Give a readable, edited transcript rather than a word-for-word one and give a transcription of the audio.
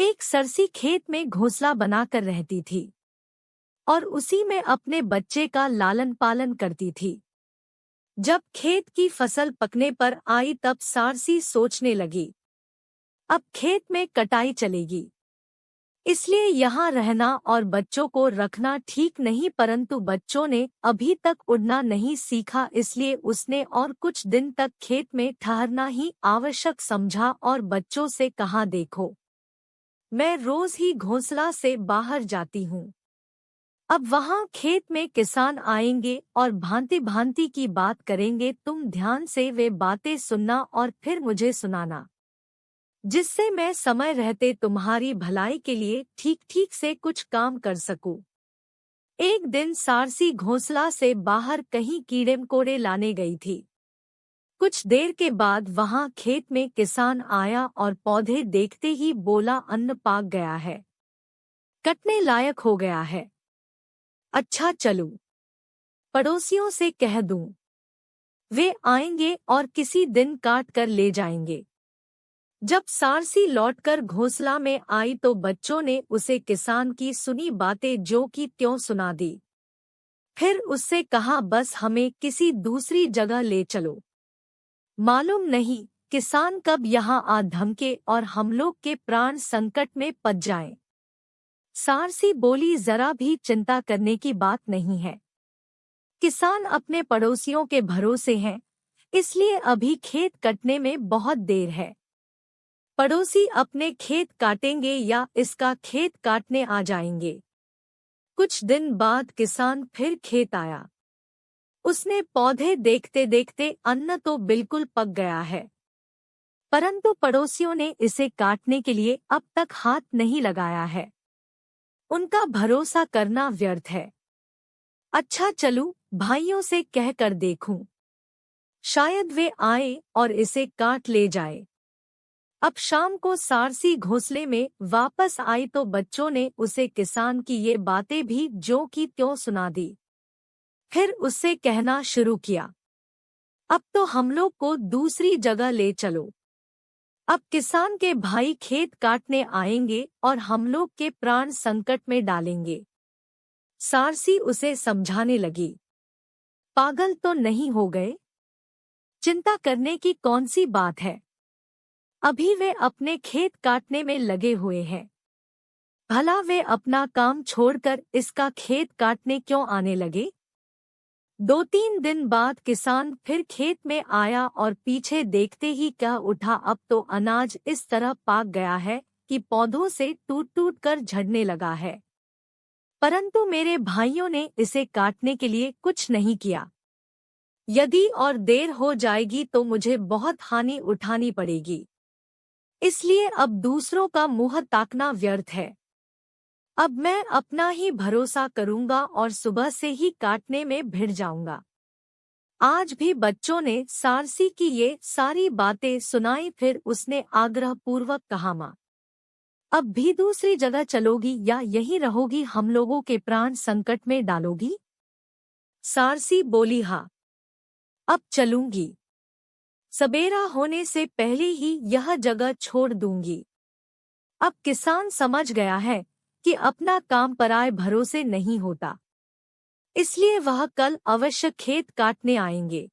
एक सरसी खेत में घोंसला बनाकर रहती थी और उसी में अपने बच्चे का लालन पालन करती थी। जब खेत की फसल पकने पर आई तब सारसी सोचने लगी, अब खेत में कटाई चलेगी, इसलिए यहाँ रहना और बच्चों को रखना ठीक नहीं। परंतु बच्चों ने अभी तक उड़ना नहीं सीखा, इसलिए उसने और कुछ दिन तक खेत में ठहरना ही आवश्यक समझा और बच्चों से कहा, देखो, मैं रोज ही घोंसला से बाहर जाती हूँ। अब वहाँ खेत में किसान आएंगे और भांति भांति की बात करेंगे। तुम ध्यान से वे बातें सुनना और फिर मुझे सुनाना, जिससे मैं समय रहते तुम्हारी भलाई के लिए ठीक ठीक से कुछ काम कर सकूं। एक दिन सारसी घोंसला से बाहर कहीं कीड़े मकोड़े लाने गई थी। कुछ देर के बाद वहां खेत में किसान आया और पौधे देखते ही बोला, अन्न पाक गया है, कटने लायक हो गया है। अच्छा चलूं, पड़ोसियों से कह दूं, वे आएंगे और किसी दिन काट कर ले जाएंगे। जब सारसी लौटकर घोंसला में आई तो बच्चों ने उसे किसान की सुनी बातें जो की त्यों सुना दी। फिर उससे कहा, बस हमें किसी दूसरी जगह ले चलो, मालूम नहीं किसान कब यहाँ आ धमके और हम लोग के प्राण संकट में पड़ जाएं। सारसी बोली, जरा भी चिंता करने की बात नहीं है। किसान अपने पड़ोसियों के भरोसे हैं, इसलिए अभी खेत कटने में बहुत देर है। पड़ोसी अपने खेत काटेंगे या इसका खेत काटने आ जाएंगे। कुछ दिन बाद किसान फिर खेत आया। उसने पौधे देखते देखते, अन्न तो बिल्कुल पक गया है, परंतु पड़ोसियों ने इसे काटने के लिए अब तक हाथ नहीं लगाया है। उनका भरोसा करना व्यर्थ है। अच्छा चलूं, भाइयों से कहकर देखूं, शायद वे आए और इसे काट ले जाए। अब शाम को सारसी घोंसले में वापस आई तो बच्चों ने उसे किसान की ये बातें भी ज्यों की त्यों सुना दी। फिर उससे कहना शुरू किया, अब तो हम लोग को दूसरी जगह ले चलो। अब किसान के भाई खेत काटने आएंगे और हम लोग के प्राण संकट में डालेंगे। सारसी उसे समझाने लगी, पागल तो नहीं हो गए? चिंता करने की कौन सी बात है? अभी वे अपने खेत काटने में लगे हुए हैं। भला वे अपना काम छोड़कर इसका खेत काटने क्यों आने लगे? 2-3 दिन बाद किसान फिर खेत में आया और पीछे देखते ही कह उठा, अब तो अनाज इस तरह पाक गया है कि पौधों से टूट टूट कर झड़ने लगा है, परंतु मेरे भाइयों ने इसे काटने के लिए कुछ नहीं किया। यदि और देर हो जाएगी तो मुझे बहुत हानि उठानी पड़ेगी, इसलिए अब दूसरों का मुंह ताकना व्यर्थ है। अब मैं अपना ही भरोसा करूंगा और सुबह से ही काटने में भिड़ जाऊंगा। आज भी बच्चों ने सारसी की ये सारी बातें सुनाई। फिर उसने आग्रहपूर्वक कहा, माँ, अब भी दूसरी जगह चलोगी या यहीं रहोगी, हम लोगों के प्राण संकट में डालोगी? सारसी बोली, हाँ, अब चलूंगी। सबेरा होने से पहले ही यह जगह छोड़ दूंगी। अब किसान समझ गया है कि अपना काम पराये भरोसे नहीं होता, इसलिए वह कल अवश्य खेत काटने आएंगे।